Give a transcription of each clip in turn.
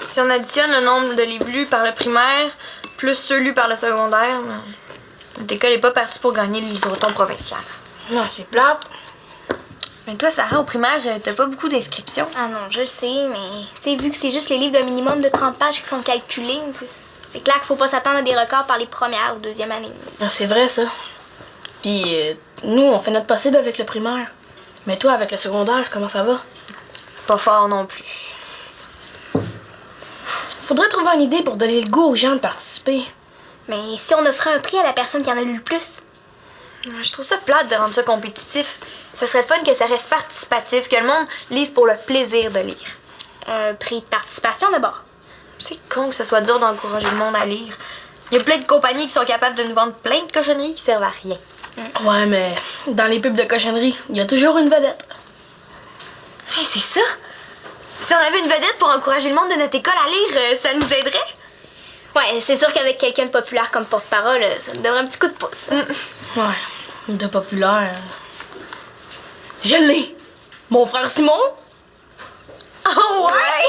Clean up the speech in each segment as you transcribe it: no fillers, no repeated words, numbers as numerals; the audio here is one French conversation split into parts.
Si on additionne le nombre de livres lus par le primaire plus ceux lus par le secondaire, notre école n'est pas partie pour gagner le livreton provincial. Non, c'est plate. Mais toi, Sarah, au primaire, t'as pas beaucoup d'inscriptions. Ah non, je le sais, mais tu sais, vu que c'est juste les livres d'un minimum de 30 pages qui sont calculés, c'est clair qu'il faut pas s'attendre à des records par les premières ou deuxième années. Ah, c'est vrai, ça. Puis, nous, on fait notre possible avec le primaire. Mais toi, avec le secondaire, comment ça va? Pas fort non plus. Faudrait trouver une idée pour donner le goût aux gens de participer. Mais si on offrait un prix à la personne qui en a lu le plus? Je trouve ça plate de rendre ça compétitif. Ça serait le fun que ça reste participatif, que le monde lise pour le plaisir de lire. Un prix de participation d'abord. C'est con que ce soit dur d'encourager le monde à lire. Il y a plein de compagnies qui sont capables de nous vendre plein de cochonneries qui servent à rien. Ouais, mais dans les pubs de cochonnerie, il y a toujours une vedette. Hey, c'est ça! Si on avait une vedette pour encourager le monde de notre école à lire, ça nous aiderait? Ouais, c'est sûr qu'avec quelqu'un de populaire comme porte-parole, ça nous donnerait un petit coup de pouce. Ouais, de populaire. Je l'ai! Mon frère Simon? Oh ouais!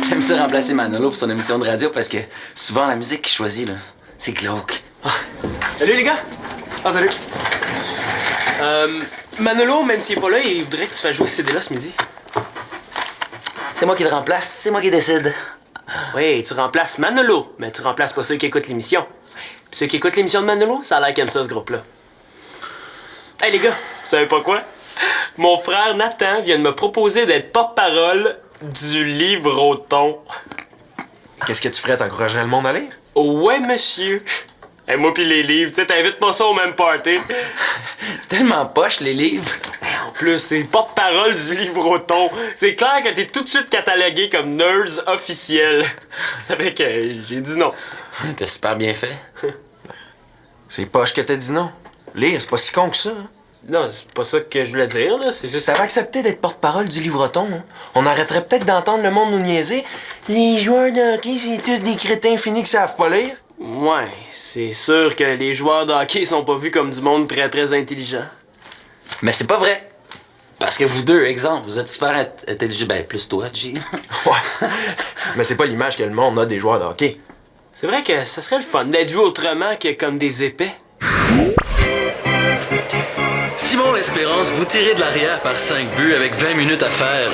J'aime ça remplacer Manolo pour son émission de radio parce que souvent la musique qu'il choisit, là, c'est glauque. Salut les gars! Ah, salut! Manolo, même s'il est pas là, il voudrait que tu fasses jouer ce CD-là ce midi. C'est moi qui le remplace, c'est moi qui décide. Oui, tu remplaces Manolo, mais tu remplaces pas ceux qui écoutent l'émission. Puis ceux qui écoutent l'émission de Manolo, ça a l'air qu'ils aiment ça, ce groupe-là. Hey les gars, vous savez pas quoi? Mon frère Nathan vient de me proposer d'être porte-parole du livreton. Qu'est-ce que tu ferais? T'encouragerais le monde à lire? Ouais, monsieur. Hey, moi pis les livres, tu sais, t'invites pas ça au même party. C'est tellement poche, les livres. En plus, c'est porte-parole du livreton. C'est clair que t'es tout de suite catalogué comme nerds officiel. Ça fait que j'ai dit non. T'as super bien fait. C'est poche que t'as dit non. Lire, c'est pas si con que ça. Hein? Non, c'est pas ça que je voulais dire, là. C'est Si juste... t'avais accepté d'être porte-parole du livreton, hein, on arrêterait peut-être d'entendre le monde nous niaiser. Les joueurs de hockey, c'est tous des crétins finis qui savent pas lire. Ouais, c'est sûr que les joueurs de hockey sont pas vus comme du monde très très intelligent. Mais c'est pas vrai. Parce que vous deux, exemple, vous êtes super intelligents. Ben, plus toi, G. Ouais. Mais c'est pas l'image que le monde a des joueurs de hockey. C'est vrai que ça serait le fun d'être vu autrement que comme des épais. Simon L'Espérance, vous tirez de l'arrière par 5 buts avec 20 minutes à faire.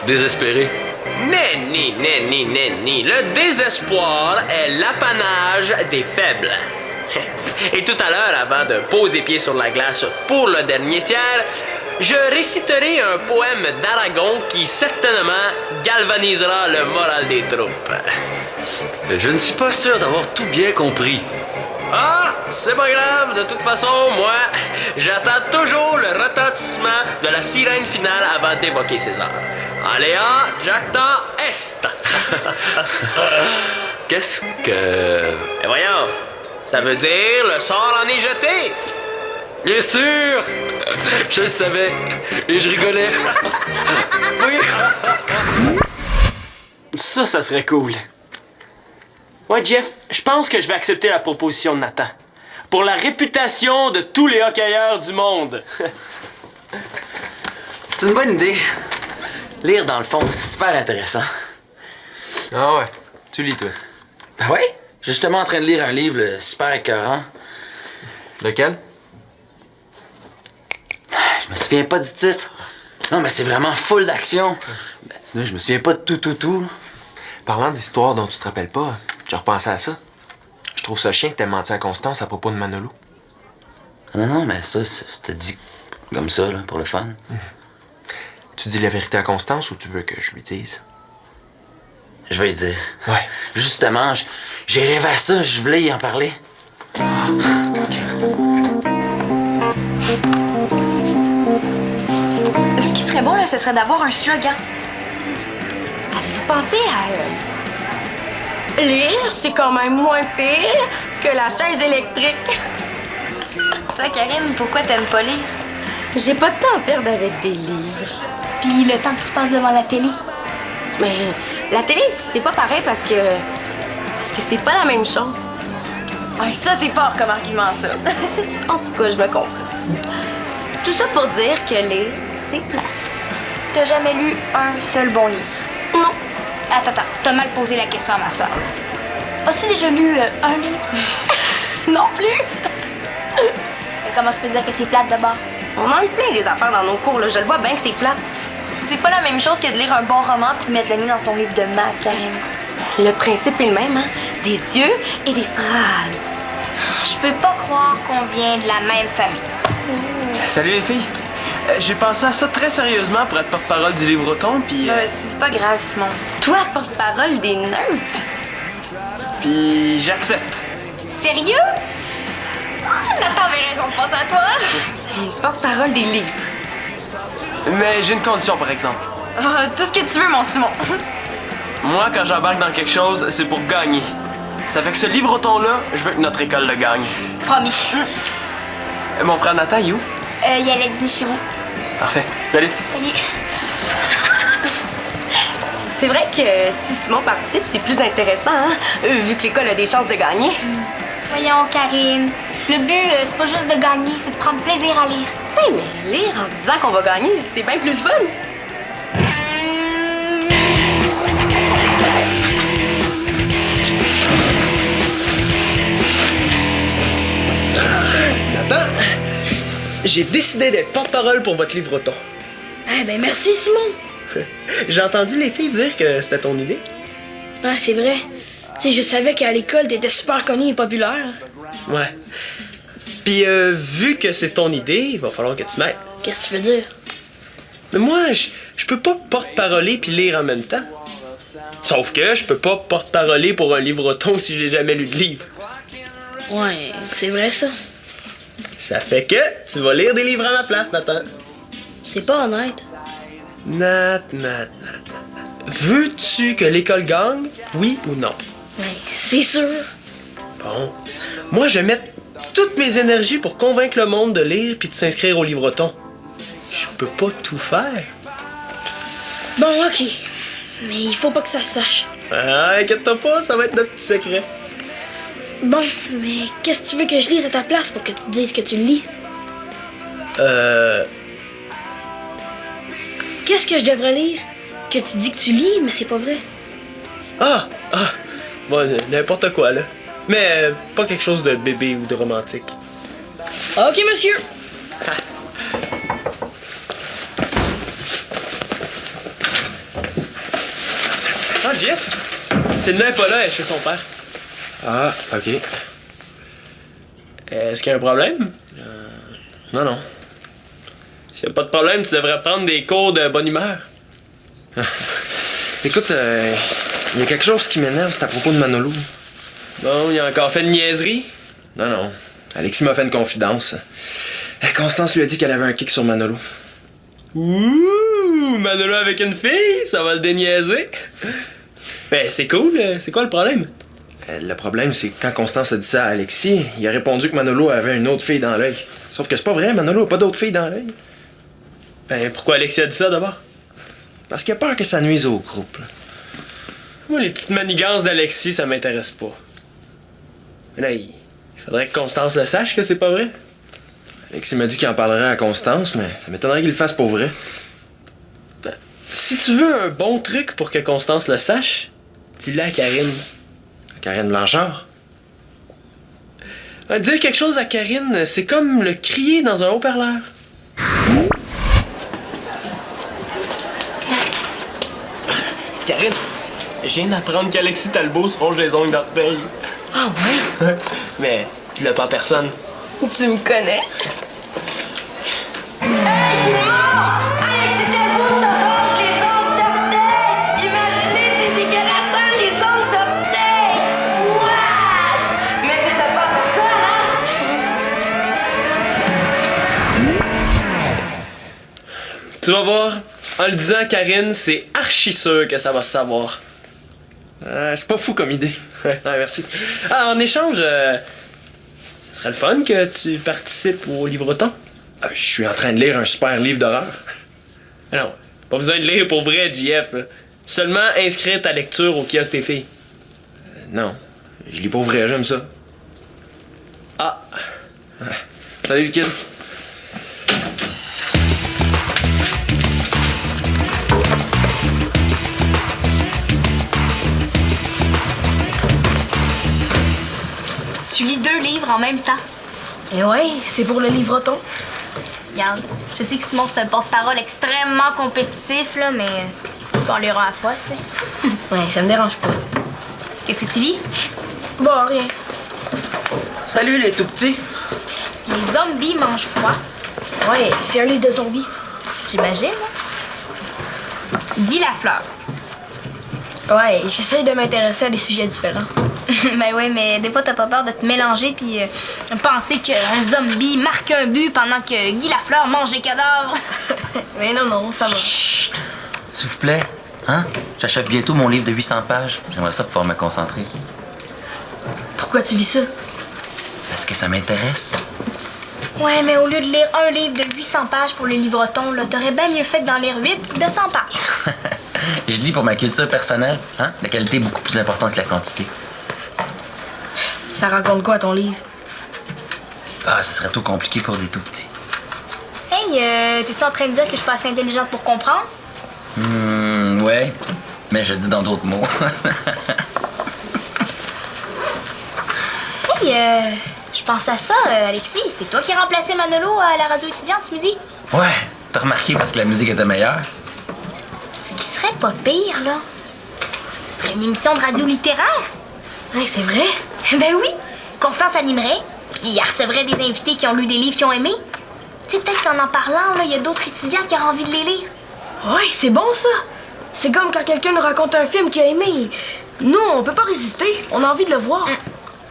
Désespéré. Nenni. Le désespoir est l'apanage des faibles. Et tout à l'heure, avant de poser pied sur la glace pour le dernier tiers, je réciterai un poème d'Aragon qui certainement galvanisera le moral des troupes. Je ne suis pas sûr d'avoir tout bien compris. Ah, c'est pas grave, de toute façon, moi, j'attends toujours le retentissement de la sirène finale avant d'évoquer César. Alea jacta est. Qu'est-ce que... Et voyons, ça veut dire le sort en est jeté. Bien sûr! Je le savais. Et je rigolais. Oui. Ça serait cool. Ouais, Jeff, je pense que je vais accepter la proposition de Nathan. Pour la réputation de tous les hockeyeurs du monde. C'est une bonne idée. Lire, dans le fond, c'est super intéressant. Ah ouais. Tu lis, toi. Ben ouais, je suis justement en train de lire un livre super écœurant. Lequel? Je me souviens pas du titre. Non, mais c'est vraiment full d'action. Là, je me souviens pas de tout. Parlant d'histoires dont tu te rappelles pas, j'ai repensé à ça. Je trouve ça chien que t'aies menti à Constance à propos de Manolo. Non, mais ça, c'était dit comme ça, là, pour le fun. Tu dis la vérité à Constance ou tu veux que je lui dise? Je vais y dire. Ouais. Justement, j'ai rêvé à ça, je voulais y en parler. Ce qui serait bon, là, ce serait d'avoir un slogan. Avez-vous pensé à... Lire, c'est quand même moins pire que la chaise électrique. Toi, Karine, pourquoi t'aimes pas lire? J'ai pas de temps à perdre avec des livres. Puis le temps que tu passes devant la télé? Mais La télé, c'est pas pareil parce que c'est pas la même chose. Ah, ça, c'est fort comme argument, ça. En tout cas, je me comprends. Tout ça pour dire que lire, c'est plat. T'as jamais lu un seul bon livre? Non. Attends, t'as mal posé la question à ma soeur. As-tu déjà lu un livre? Non plus. Mais comment tu peux dire que c'est plate d'abord? On en lit plein des affaires dans nos cours, là. Je le vois bien que c'est plate. C'est pas la même chose que de lire un bon roman puis de mettre le nez dans son livre de maths, Karine. Le principe est le même, hein? Des yeux et des phrases. Je peux pas croire qu'on vient de la même famille. Salut les filles. J'ai pensé à ça très sérieusement pour être porte-parole du Livreton, puis... C'est pas grave, Simon. Toi, porte-parole des nerds. puis j'accepte. Sérieux? Ah, Nathan avait raison de penser à toi. Porte-parole des livres. Mais j'ai une condition, par exemple. Ah, tout ce que tu veux, mon Simon. Moi, quand j'embarque dans quelque chose, c'est pour gagner. Ça fait que ce Livreton-là, je veux que notre école le gagne. Promis. Mon frère Nathan, il est où? Il allait dîner chez vous. Parfait. Salut. Salut. C'est vrai que si Simon participe, c'est plus intéressant, hein? Vu que l'école a des chances de gagner. Voyons, Karine. Le but, c'est pas juste de gagner, c'est de prendre plaisir à lire. Oui, mais lire en se disant qu'on va gagner, c'est bien plus le fun. Nathan, j'ai décidé d'être porte-parole pour votre Livreton. Eh ben merci, Simon. J'ai entendu les filles dire que c'était ton idée. Ah, c'est vrai. Tu sais, je savais qu'à l'école, t'étais super connu et populaire. Ouais. Puis, vu que c'est ton idée, il va falloir que tu m'aides. Qu'est-ce que tu veux dire? Mais moi, je peux pas porte-paroler puis lire en même temps. Sauf que je peux pas porte-paroler pour un livreton si j'ai jamais lu de livre. Ouais, c'est vrai ça. Ça fait que tu vas lire des livres à ma place, Nathan. C'est pas honnête. Nat. Veux-tu que l'école gagne, oui ou non? Ouais, c'est sûr. Bon. Moi, je vais mettre toutes mes énergies pour convaincre le monde de lire puis de s'inscrire au livreton. Je peux pas tout faire. Bon, ok. Mais il faut pas que ça se sache. Ah, inquiète-toi pas, ça va être notre petit secret. Bon, mais qu'est-ce que tu veux que je lise à ta place pour que tu dises que tu le lis? Qu'est-ce que je devrais lire? Que tu dis que tu lis, mais c'est pas vrai. Bon, n'importe quoi, là. Mais pas quelque chose de bébé ou de romantique. Ok, monsieur. Ah, Jeff? Sylvain est pas là, elle est chez son père. Ah, OK. Est-ce qu'il y a un problème? Non. S'il y a pas de problème, tu devrais prendre des cours de bonne humeur. Écoute, il y a quelque chose qui m'énerve, c'est à propos de Manolo. Bon, il a encore fait une niaiserie. Non. Alexis m'a fait une confidence. Constance lui a dit qu'elle avait un kick sur Manolo. Ouh, Manolo avec une fille, ça va le déniaiser. Ben, c'est cool, c'est quoi le problème? Le problème, c'est que quand Constance a dit ça à Alexis, il a répondu que Manolo avait une autre fille dans l'œil. Sauf que c'est pas vrai, Manolo a pas d'autre fille dans l'œil. Ben, pourquoi Alexis a dit ça d'abord? Parce qu'il a peur que ça nuise au groupe. Là. Moi, les petites manigances d'Alexis, ça m'intéresse pas. Mais là, il faudrait que Constance le sache que c'est pas vrai. Alexis m'a dit qu'il en parlerait à Constance, mais ça m'étonnerait qu'il le fasse pour vrai. Si tu veux un bon truc pour que Constance le sache, dis-le à Karine. Karine Blanchard? Dire quelque chose à Karine, c'est comme le crier dans un haut-parleur. Karine, je viens d'apprendre qu'Alexis Talbot se ronge les ongles d'orteil. Ah ouais? Mais tu l'as pas à personne. Tu me connais? Alexis Talbot se ronge les ongles d'orteil! Imaginez, c'est dégueulasse, les ongles d'orteil! Wesh! Mais t'étais pas pour ça, hein? Tu vas voir, en le disant à Karine, c'est archi sûr que ça va se savoir. C'est pas fou comme idée. Ouais, merci. Ah, en échange, ça serait le fun que tu participes au livreton. Je suis en train de lire un super livre d'horreur. Ah non, pas besoin de lire pour vrai, JF. Là. Seulement inscrire ta lecture au kiosque des filles. Non. Je lis pour vrai, j'aime ça. Ah. Salut, le kid. Tu lis 2 livres en même temps. Et ouais, c'est pour le livreton. Regarde, je sais que Simon, c'est un porte-parole extrêmement compétitif, là, mais tu peux en lire un à la fois, tu sais. Ouais, ça me dérange pas. Qu'est-ce que tu lis? Bon, rien. Salut les tout petits. Les zombies mangent froid. Ouais, c'est un livre de zombies. J'imagine. Dis la fleur. Ouais, j'essaye de m'intéresser à des sujets différents. Ben oui, mais des fois, t'as pas peur de te mélanger puis penser qu'un zombie marque un but pendant que Guy Lafleur mange des cadavres. Mais non, ça va. S'il vous plaît, hein? J'achève bientôt mon livre de 800 pages. J'aimerais ça pouvoir me concentrer. Pourquoi tu lis ça? Parce que ça m'intéresse. Ouais, mais au lieu de lire un livre de 800 pages pour le livreton, là, t'aurais bien mieux fait d'en lire 8 de 100 pages. Je lis pour ma culture personnelle, hein? La qualité est beaucoup plus importante que la quantité. Ça raconte quoi ton livre? Ah, ce serait trop compliqué pour des tout petits. Hey, t'es-tu en train de dire que je suis pas assez intelligente pour comprendre? Ouais. Mais je dis dans d'autres mots. Hey, je pense à ça, Alexis. C'est toi qui as remplacé Manolo à la radio étudiante ce midi? Ouais, t'as remarqué parce que la musique était meilleure? Ce qui serait pas pire, là, ce serait une émission de radio littéraire. Ouais, c'est vrai? Ben oui! Constance animerait, puis elle recevrait des invités qui ont lu des livres qu'ils ont aimés. Tu sais, peut-être qu'en parlant, là, il y a d'autres étudiants qui auraient envie de les lire. Ouais, c'est bon ça! C'est comme quand quelqu'un nous raconte un film qu'il a aimé. Nous, on peut pas résister. On a envie de le voir.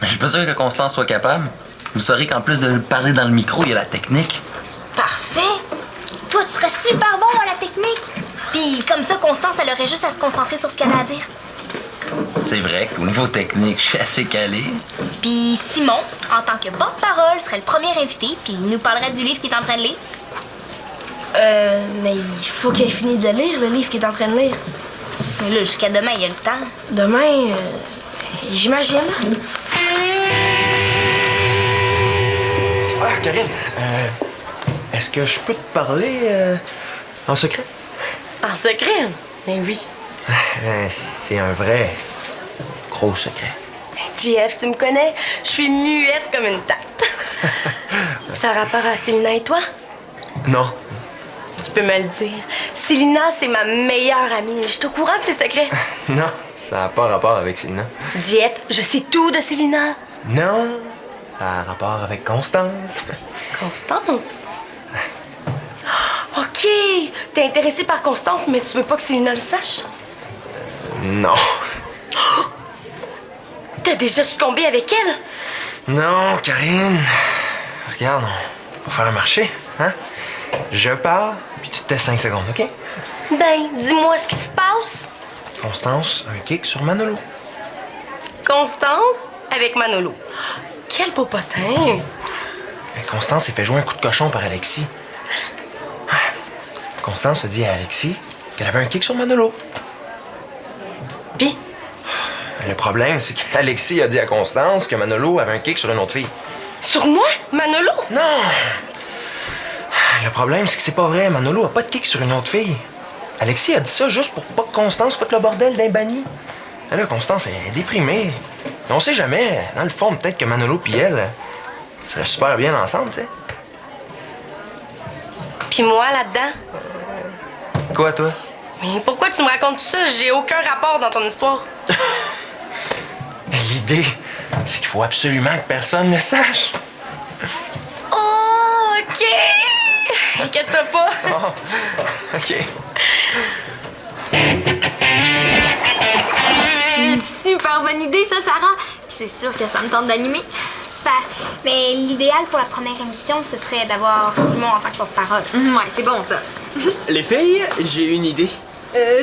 Je suis pas sûr que Constance soit capable. Vous saurez qu'en plus de parler dans le micro, il y a la technique. Parfait! Toi, tu serais super bon à la technique. Puis comme ça, Constance, elle aurait juste à se concentrer sur ce qu'elle a à dire. C'est vrai qu'au niveau technique, je suis assez calé. Puis Simon, en tant que porte-parole, serait le premier invité, puis il nous parlerait du livre qu'il est en train de lire. Mais il faut qu'il ait fini de lire le livre qu'il est en train de lire. Mais là, jusqu'à demain, il y a le temps. Demain, j'imagine. Ah, Karine, est-ce que je peux te parler en secret? En secret? Mais oui. C'est un vrai gros secret. JF, tu me connais? Je suis muette comme une tarte. Ça a rapport à Célina et toi? Non. Tu peux me le dire. Célina, c'est ma meilleure amie. Je suis au courant de ses secrets. Non, ça n'a pas rapport avec Célina. JF, je sais tout de Célina. Non, ça a rapport avec Constance. Constance? OK, t'es intéressé par Constance, mais tu veux pas que Célina le sache? Non. T'as déjà succombé avec elle? Non, Karine. Regarde, on va faire un marché, hein? Je pars, puis tu te tais 5 secondes, OK? Ben, dis-moi ce qui se passe. Constance, un kick sur Manolo. Constance avec Manolo. Quel beau potin! Constance s'est fait jouer un coup de cochon par Alexis. Constance a dit à Alexis qu'elle avait un kick sur Manolo. Pis? Le problème, c'est qu'Alexis a dit à Constance que Manolo avait un kick sur une autre fille. Sur moi? Manolo? Non! Le problème, c'est que c'est pas vrai. Manolo a pas de kick sur une autre fille. Alexis a dit ça juste pour pas que Constance foute le bordel d'un banni. Et là, Constance est déprimée. Et on sait jamais. Dans le fond, peut-être que Manolo pis elle seraient super bien ensemble, tu sais. Pis moi, là-dedans? Quoi, toi? Mais pourquoi tu me racontes tout ça? J'ai aucun rapport dans ton histoire. L'idée, c'est qu'il faut absolument que personne ne sache. Oh, OK! Inquiète-toi pas. Oh, OK. C'est une super bonne idée, ça, Sarah. Puis c'est sûr que ça me tente d'animer. Super. Mais l'idéal pour la première émission, ce serait d'avoir Simon en tant que porte-parole. Ouais, c'est bon, ça. Les filles, j'ai une idée.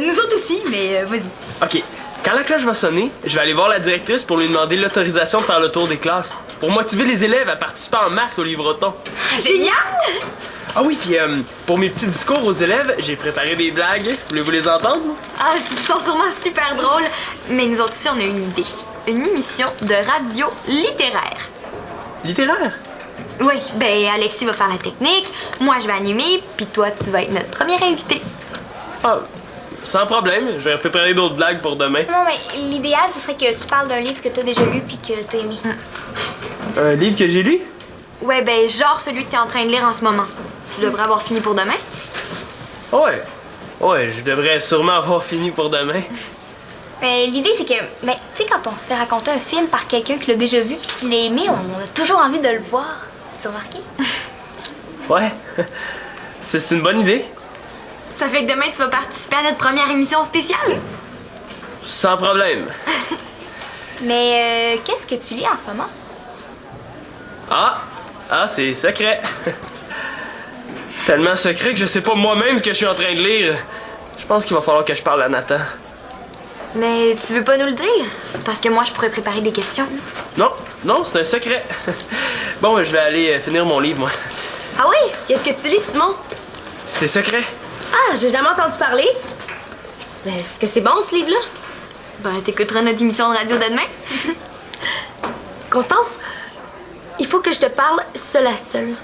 Nous autres aussi, mais vas-y. OK. Quand la cloche va sonner, je vais aller voir la directrice pour lui demander l'autorisation de faire le tour des classes. Pour motiver les élèves à participer en masse au livreton. Génial! Ah oui, puis pour mes petits discours aux élèves, j'ai préparé des blagues. Voulez-vous les entendre? Ah, ils sont sûrement super drôles. Mais nous autres aussi, on a une idée. Une émission de radio littéraire. Littéraire? Oui, ben Alexis va faire la technique, moi je vais animer, puis toi tu vas être notre premier invité. Ah, sans problème. Je vais préparer d'autres blagues pour demain. Non, mais l'idéal, ce serait que tu parles d'un livre que t'as déjà lu puis que t'as aimé. Un livre que j'ai lu? Ouais, ben genre celui que t'es en train de lire en ce moment. Tu devrais avoir fini pour demain. Ouais. Ouais, je devrais sûrement avoir fini pour demain. L'idée, c'est que, ben, tu sais, quand on se fait raconter un film par quelqu'un qui l'a déjà vu puis qui l'a aimé, on a toujours envie de le voir. Tu as remarqué? Ouais. C'est une bonne idée. Ça fait que demain tu vas participer à notre première émission spéciale. Sans problème. Mais qu'est-ce que tu lis en ce moment? Ah, c'est secret. Tellement secret que je sais pas moi-même ce que je suis en train de lire. Je pense qu'il va falloir que je parle à Nathan. Mais tu veux pas nous le dire? Parce que moi je pourrais préparer des questions. Non, c'est un secret. Bon, je vais aller finir mon livre, moi. Ah oui? Qu'est-ce que tu lis, Simon? C'est secret. Ah, j'ai jamais entendu parler. Mais est-ce que c'est bon, ce livre-là? Ben t'écouteras notre émission de radio de demain. Constance, il faut que je te parle seule à seule.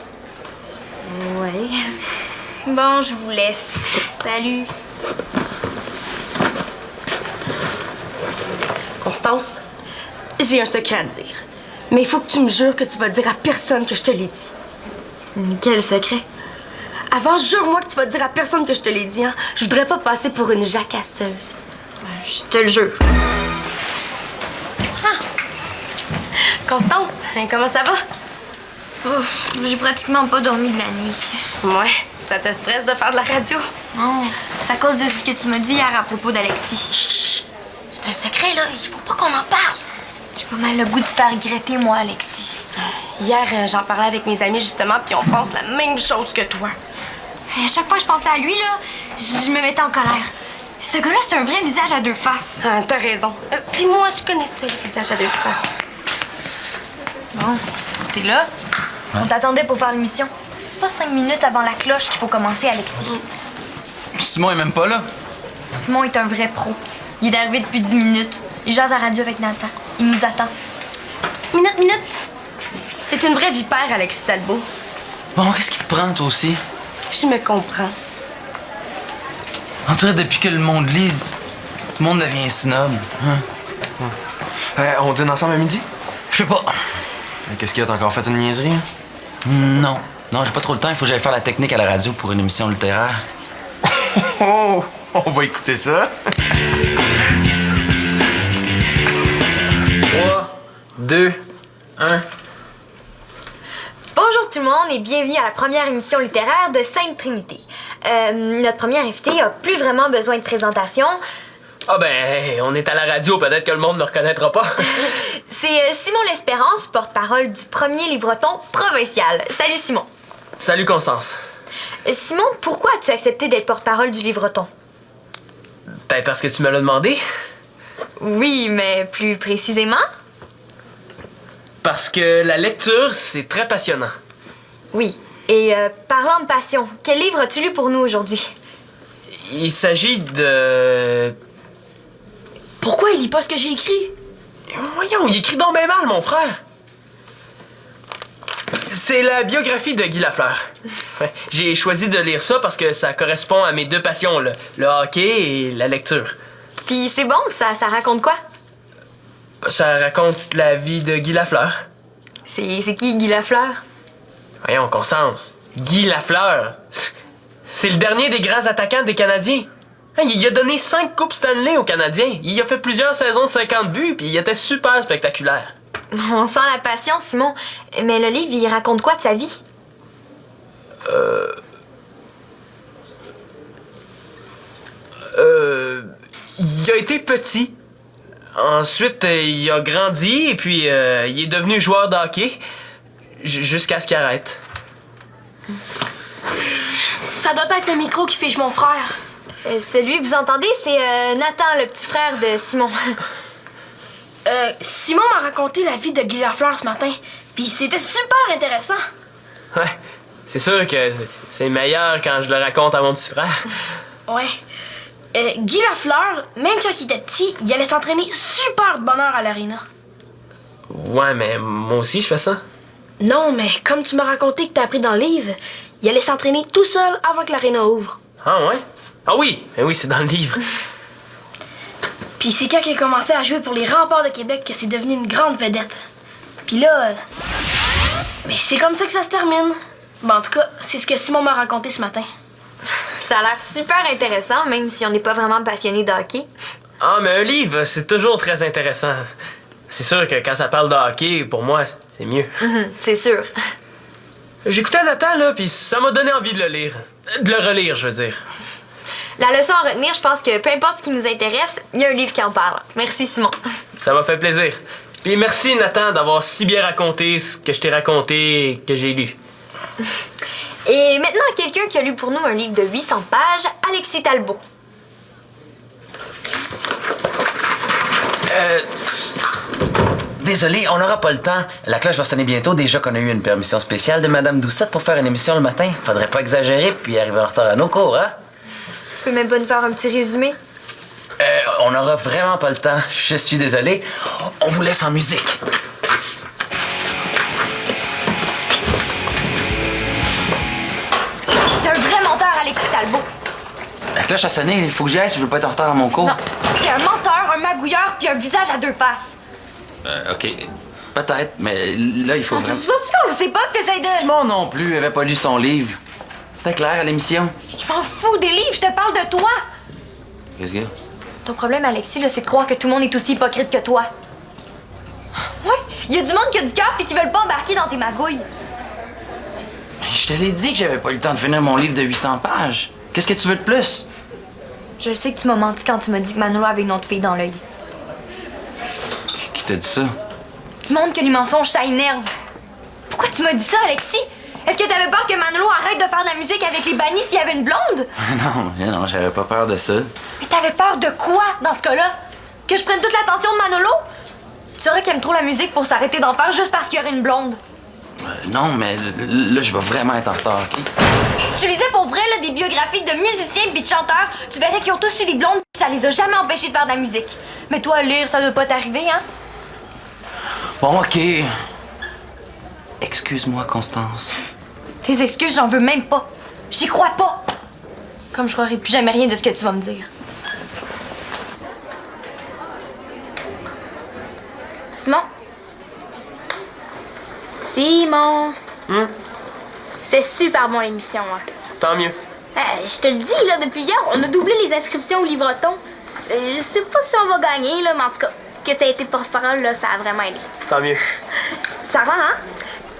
Ouais. Bon, je vous laisse. Salut. Constance, j'ai un secret à te dire. Mais il faut que tu me jures que tu vas dire à personne que je te l'ai dit. Quel secret? Avant, jure-moi que tu vas dire à personne que je te l'ai dit, hein? Je voudrais pas passer pour une jacasseuse. Je te le jure. Constance, comment ça va? Ouf, j'ai pratiquement pas dormi de la nuit. Ouais, ça te stresse de faire de la radio? Non, c'est à cause de ce que tu m'as dit hier à propos d'Alexis. Chut! C'est un secret, là. Il faut pas qu'on en parle. J'ai pas mal le goût de te faire regretter, moi, Alexis. Hier, j'en parlais avec mes amis, justement, puis on pense la même chose que toi. Et à chaque fois que je pensais à lui, là, je me mettais en colère. Ce gars-là, c'est un vrai visage à deux faces. Ah, t'as raison. Puis moi, je connais ça, le visage à deux faces. Bon, t'es là? Ouais. On t'attendait pour faire l'émission. C'est pas 5 minutes avant la cloche qu'il faut commencer, Alexis. Simon est même pas là. Simon est un vrai pro. Il est arrivé depuis 10 minutes. Il jase à la radio avec Nathan. Il nous attend. Minute. T'es une vraie vipère, Alexis Talbot. Bon, qu'est-ce qui te prend, toi aussi? Je me comprends. En tout cas, depuis que le monde lit, tout le monde devient snob. Hein? On dîne ensemble à midi? Je sais pas. Qu'est-ce qu'il y a? T'as encore fait une niaiserie? Hein? Non, j'ai pas trop le temps. Il faut que j'aille faire la technique à la radio pour une émission littéraire. Oh! On va écouter ça. 3, 2, 1. Bonjour tout le monde et bienvenue à la première émission littéraire de Sainte-Trinité. Notre premier invité a plus vraiment besoin de présentation. Ah ben, on est à la radio, peut-être que le monde ne reconnaîtra pas. C'est Simon L'Espérance, porte-parole du premier livreton provincial. Salut Simon. Salut Constance. Simon, pourquoi as-tu accepté d'être porte-parole du livreton? Ben parce que tu me l'as demandé. Oui, mais plus précisément? Parce que la lecture, c'est très passionnant. Oui. Et parlant de passion, quel livre as-tu lu pour nous aujourd'hui? Il s'agit de... Pourquoi il lit pas ce que j'ai écrit? Voyons, il écrit donc bien mal, mon frère. C'est la biographie de Guy Lafleur. Ouais, j'ai choisi de lire ça parce que ça correspond à mes deux passions, le hockey et la lecture. Puis c'est bon, ça raconte quoi? Ça raconte la vie de Guy Lafleur. C'est qui Guy Lafleur? Voyons, Constance. Guy Lafleur. C'est le dernier des grands attaquants des Canadiens. Hein, il a donné 5 coupes Stanley aux Canadiens. Il a fait plusieurs saisons de 50 buts, puis il était super spectaculaire. On sent la passion, Simon. Mais le livre, il raconte quoi de sa vie? Il a été petit. Ensuite, il a grandi, et puis il est devenu joueur de hockey jusqu'à ce qu'il arrête. Ça doit être le micro qui fiche mon frère. Celui que vous entendez, c'est Nathan, le petit frère de Simon. Simon m'a raconté la vie de Guy Lafleur ce matin, puis c'était super intéressant. Ouais. c'est sûr que c'est meilleur quand je le raconte à mon petit frère. Ouais. Guy Lafleur, même quand il était petit, il allait s'entraîner super de bonne heure à l'aréna. Ouais, mais moi aussi, je fais ça. Non, mais comme tu m'as raconté que t'as appris dans le livre, il allait s'entraîner tout seul avant que l'aréna ouvre. Ah ouais? Ah oui! Ben oui, c'est dans le livre. Puis c'est quand il a commencé à jouer pour les Remparts de Québec que c'est devenu une grande vedette. Puis là... mais c'est comme ça que ça se termine. Ben, en tout cas, c'est ce que Simon m'a raconté ce matin. Ça a l'air super intéressant, même si on n'est pas vraiment passionné de hockey. Ah, mais un livre, c'est toujours très intéressant. C'est sûr que quand ça parle de hockey, pour moi, c'est mieux. C'est sûr. J'écoutais Nathan, là, puis ça m'a donné envie de le lire. De le relire, je veux dire. La leçon à retenir, je pense que peu importe ce qui nous intéresse, il y a un livre qui en parle. Merci, Simon. Ça m'a fait plaisir. Puis merci, Nathan, d'avoir si bien raconté ce que je t'ai raconté et que j'ai lu. Et maintenant, quelqu'un qui a lu pour nous un livre de 800 pages, Alexis Talbot. Désolé, on n'aura pas le temps. La cloche va sonner bientôt, déjà qu'on a eu une permission spéciale de Madame Doucette pour faire une émission le matin. Faudrait pas exagérer puis arriver en retard à nos cours, hein? Tu peux même pas nous faire un petit résumé? On n'aura vraiment pas le temps. Je suis désolé. On vous laisse en musique. T'es un vrai menteur, Alexis Talbot. La cloche a sonné, il faut que j'y aille si je veux pas être en retard à mon cours. Non, t'es un menteur, un magouilleur, puis un visage à deux faces. OK. Peut-être, mais là, il faut Tu vraiment... vois qu'on le sait pas que t'essayes de... Simon non plus avait pas lu son livre. C'était clair à l'émission. Je m'en fous des livres, je te parle de toi. Qu'est-ce qu'il y a? Ton problème, Alexis, là, c'est de croire que tout le monde est aussi hypocrite que toi. Ouais, il y a du monde qui a du cœur puis qui veulent pas embarquer dans tes magouilles. Je te l'ai dit que j'avais pas eu le temps de finir mon livre de 800 pages. Qu'est-ce que tu veux de plus? Je sais que tu m'as menti quand tu m'as dit que Manolo avait une autre fille dans l'œil. Qui t'a dit ça? Tu montres que les mensonges, ça énerve. Pourquoi tu m'as dit ça, Alexis? Est-ce que t'avais peur que Manolo arrête de faire de la musique avec les bannis s'il y avait une blonde? Non, j'avais pas peur de ça. Mais t'avais peur de quoi, dans ce cas-là? Que je prenne toute l'attention de Manolo? Tu saurais qu'il aime trop la musique pour s'arrêter d'en faire juste parce qu'il y aurait une blonde. Non, mais là, je vais vraiment être en retard, OK? Si tu lisais pour vrai là, des biographies de musiciens pis de chanteurs, tu verrais qu'ils ont tous eu des blondes pis ça les a jamais empêchés de faire de la musique. Mais toi, lire, ça doit pas t'arriver, hein? Bon, OK. Excuse-moi, Constance. Tes excuses, j'en veux même pas. J'y crois pas. Comme je croirais plus jamais rien de ce que tu vas me dire. Simon? Simon? C'était super bon l'émission, hein. Tant mieux. Je te le dis, là, depuis hier, on a doublé les inscriptions au livreton. Je sais pas si on va gagner, là, mais en tout cas, que t'aies été porte-parole, là, ça a vraiment aidé. Tant mieux. Sarah, hein?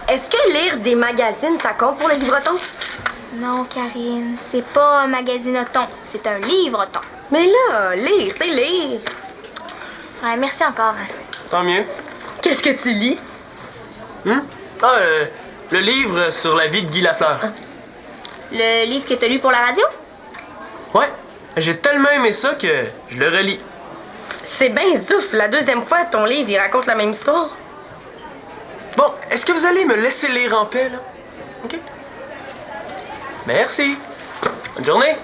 Est-ce que lire des magazines, ça compte pour le livreton? Non, Karine, c'est pas un magasineton, c'est un livreton. Mais là, lire, c'est lire. Ouais, merci encore, hein. Tant mieux. Qu'est-ce que tu lis? Ah, le livre sur la vie de Guy Lafleur. Le livre que t'as lu pour la radio? Ouais, j'ai tellement aimé ça que je le relis. C'est bien zouf. La deuxième fois, ton livre, il raconte la même histoire. Bon, est-ce que vous allez me laisser lire en paix, là? OK? Merci. Bonne journée.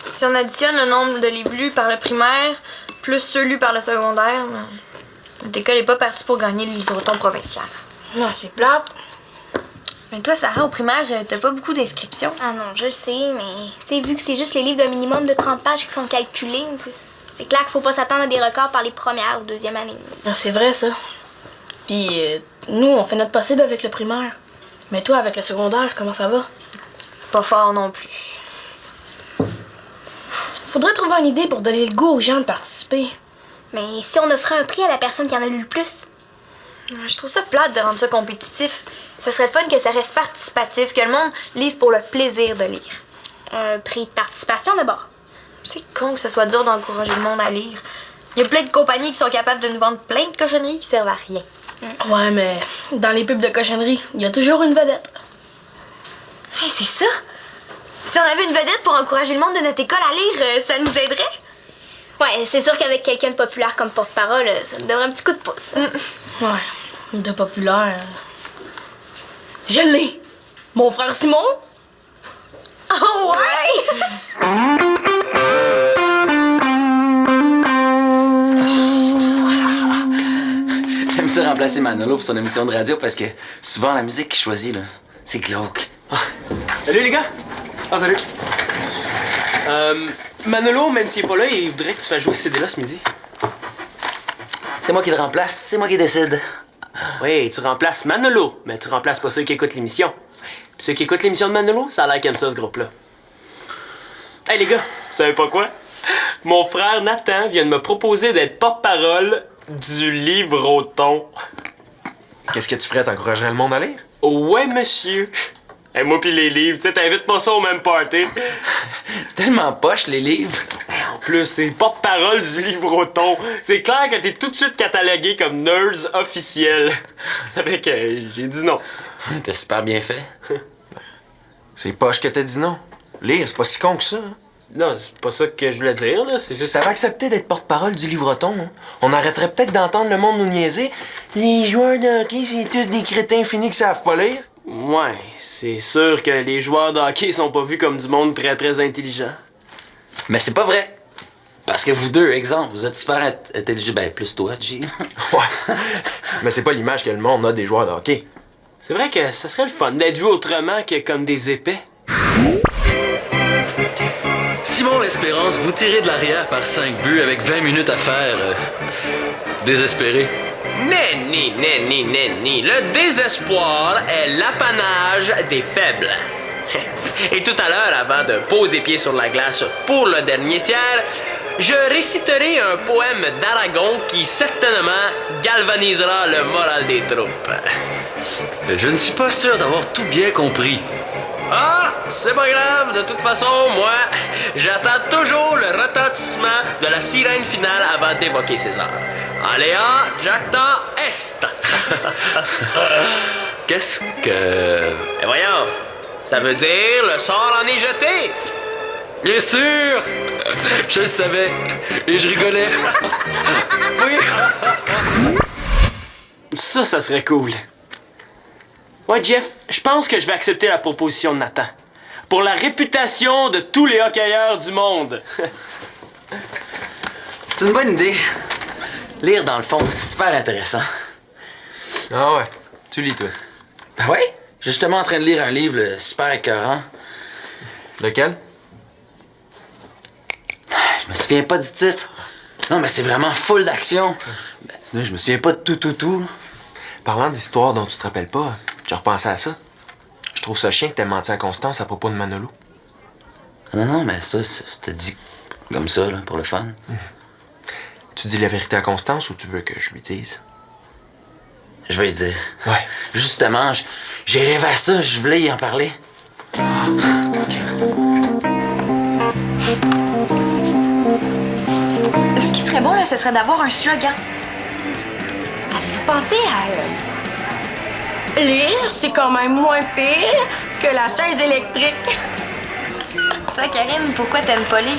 Si on additionne le nombre de livres lus par le primaire, plus ceux lus par le secondaire, notre école n'est pas partie pour gagner le livreton provincial. Non, c'est plate. Mais toi, Sarah, au primaire, t'as pas beaucoup d'inscriptions. Ah non, je le sais, mais tu sais, vu que c'est juste les livres d'un minimum de 30 pages qui sont calculés, C'est clair qu'il faut pas s'attendre à des records par les premières ou deuxième années. Ah, c'est vrai, ça. Puis, nous, on fait notre possible avec le primaire. Mais toi, avec le secondaire, comment ça va? Pas fort non plus. Faudrait trouver une idée pour donner le goût aux gens de participer. Mais si on offrait un prix à la personne qui en a lu le plus? Je trouve ça plate de rendre ça compétitif. Ça serait fun que ça reste participatif, que le monde lise pour le plaisir de lire. Un prix de participation d'abord. C'est con que ce soit dur d'encourager le monde à lire. Il y a plein de compagnies qui sont capables de nous vendre plein de cochonneries qui servent à rien. Ouais, mais dans les pubs de cochonnerie, il y a toujours une vedette. Hey, c'est ça! Si on avait une vedette pour encourager le monde de notre école à lire, ça nous aiderait? Ouais, c'est sûr qu'avec quelqu'un de populaire comme porte-parole, ça me donnerait un petit coup de pouce. Ouais, de populaire. Je l'ai! Mon frère Simon? Oh ouais! J'aime ça remplacer Manolo pour son émission de radio parce que souvent la musique qu'il choisit, là, c'est glauque. Salut les gars! Ah, salut! Manolo, même s'il est pas là, il voudrait que tu fasses jouer ce CD-là ce midi. C'est moi qui le remplace, c'est moi qui décide. Oui, tu remplaces Manolo, mais tu remplaces pas ceux qui écoutent l'émission. Puis ceux qui écoutent l'émission de Manolo, ça a l'air qu'ils aiment ça, ce groupe-là. Hey les gars, vous savez pas quoi? Mon frère Nathan vient de me proposer d'être porte-parole du livre-auton. Qu'est-ce que tu ferais? T'encouragerais le monde à lire? Ouais, monsieur. Hey, moi pis les livres, tu sais, t'invites pas ça au même party. C'est tellement poche, les livres. En plus, c'est porte-parole du livre-auton. C'est clair que t'es tout de suite catalogué comme nerds officiel. Ça fait que j'ai dit non. T'as super bien fait. C'est poche que t'as dit non. Lire, c'est pas si con que ça. Hein. Non, c'est pas ça que je voulais dire, là. C'est Si juste... t'avais accepté d'être porte-parole du livreton, hein, on arrêterait peut-être d'entendre le monde nous niaiser. Les joueurs de hockey, c'est tous des crétins finis qui savent pas lire. Ouais, c'est sûr que les joueurs de hockey sont pas vus comme du monde très très intelligent. Mais c'est pas vrai. Parce que vous deux, exemple, vous êtes super intelligents. Ben, plus toi, G. Ouais. Mais c'est pas l'image que le monde a des joueurs de hockey. C'est vrai que ça serait le fun d'être vu autrement que comme des épais. Simon L'Espérance, vous tirez de l'arrière par 5 buts avec 20 minutes à faire. Désespéré. Nenni, nenni, nenni. Le désespoir est l'apanage des faibles. Et tout à l'heure, avant de poser pied sur la glace pour le dernier tiers, je réciterai un poème d'Aragon qui certainement galvanisera le moral des troupes. Je ne suis pas sûr d'avoir tout bien compris. Ah, c'est pas grave, de toute façon, moi, j'attends toujours le retentissement de la sirène finale avant d'évoquer César. Alea jacta est. Qu'est-ce que... Et voyons, ça veut dire le sort en est jeté. Bien sûr! Je le savais. Et je rigolais. Oui. Ça serait cool. Ouais, Jeff, je pense que je vais accepter la proposition de Nathan. Pour la réputation de tous les hockeyeurs du monde. C'est une bonne idée. Lire, dans le fond, c'est super intéressant. Ah ouais. Tu lis, toi. Ben ouais, je suis justement en train de lire un livre super écœurant. Lequel? Je me souviens pas du titre. Non, mais c'est vraiment full d'action. Ben, je me souviens pas de tout. Parlant d'histoires dont tu te rappelles pas, j'ai repensé à ça. Je trouve ça chien que t'aies menti à Constance à propos de Manolo. Non, mais ça, c'était dit comme ça, là, pour le fun. Tu dis la vérité à Constance ou tu veux que je lui dise? Je vais y dire. Ouais. Justement, j'ai rêvé à ça, je voulais y en parler. Ce qui serait bon, là, ce serait d'avoir un slogan. Avez-vous pensé à... Lire, c'est quand même moins pire que la chaise électrique. Toi, Karine, pourquoi t'aimes pas lire?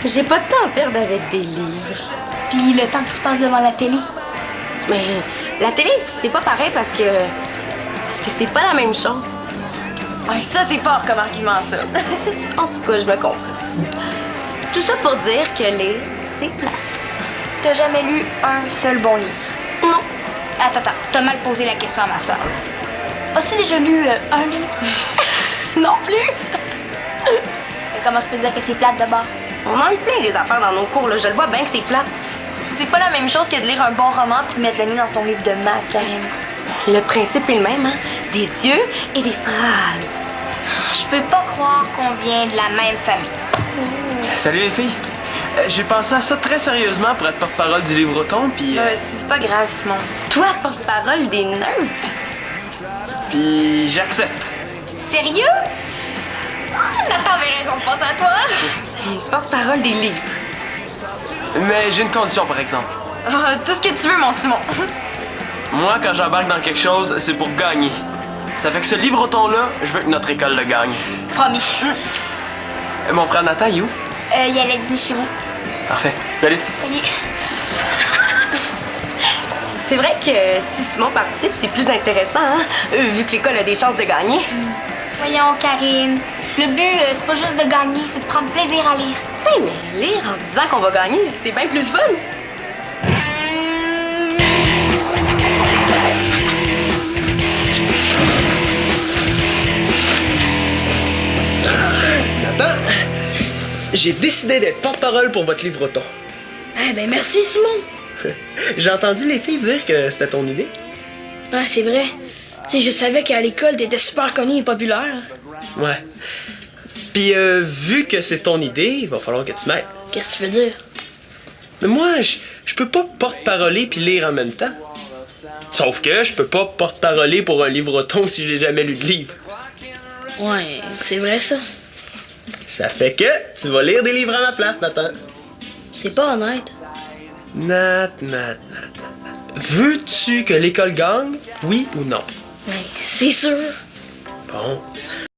J'ai pas de temps à perdre avec des livres. Puis le temps que tu passes devant la télé. Mais la télé, c'est pas pareil parce que c'est pas la même chose. Ouais, ça, c'est fort comme argument, ça. En tout cas, je me comprends. Tout ça pour dire que lire, c'est plat. T'as jamais lu un seul bon livre? Non. Attends, t'as mal posé la question à ma soeur. As-tu déjà lu un livre? Non plus. Mais comment tu peux dire que c'est plate d'abord? On en est plein des affaires dans nos cours, là. Je le vois bien que c'est plate. C'est pas la même chose que de lire un bon roman puis de mettre le nez dans son livre de maths, Karine. Le principe est le même, hein? Des yeux et des phrases. Je peux pas croire qu'on vient de la même famille. Salut les filles. J'ai pensé à ça très sérieusement pour être porte-parole du livre-auton, puis... C'est pas grave, Simon. Toi, porte-parole des nerds. puis j'accepte. Sérieux? Nathan avait raison de penser à toi. Porte-parole des livres. Mais j'ai une condition, par exemple. Tout ce que tu veux, mon Simon. Moi, quand j'embarque dans quelque chose, c'est pour gagner. Ça fait que ce livre-auton-là, je veux que notre école le gagne. Promis. Mon frère Nathan, il est où? Il allait dîner chez vous. Parfait. Salut. Salut. C'est vrai que si Simon participe, c'est plus intéressant, hein? Vu que l'école a des chances de gagner. Voyons, Karine. Le but, c'est pas juste de gagner, c'est de prendre plaisir à lire. Oui, mais lire en se disant qu'on va gagner, c'est bien plus le fun. Nathan, j'ai décidé d'être porte-parole pour votre livre-auton. Eh ben merci, Simon. J'ai entendu les filles dire que c'était ton idée. Ah, c'est vrai. Tu sais, je savais qu'à l'école, t'étais super connu et populaire. Ouais. Puis, vu que c'est ton idée, il va falloir que tu m'aides. Qu'est-ce que tu veux dire? Mais moi, je peux pas porte-paroler puis lire en même temps. Sauf que je peux pas porte-paroler pour un livre-auton si j'ai jamais lu de livre. Ouais, c'est vrai ça. Ça fait que tu vas lire des livres à ma place, Nathan. C'est pas honnête. Nat. Veux-tu que l'école gagne, oui ou non? Ouais, c'est sûr. Bon.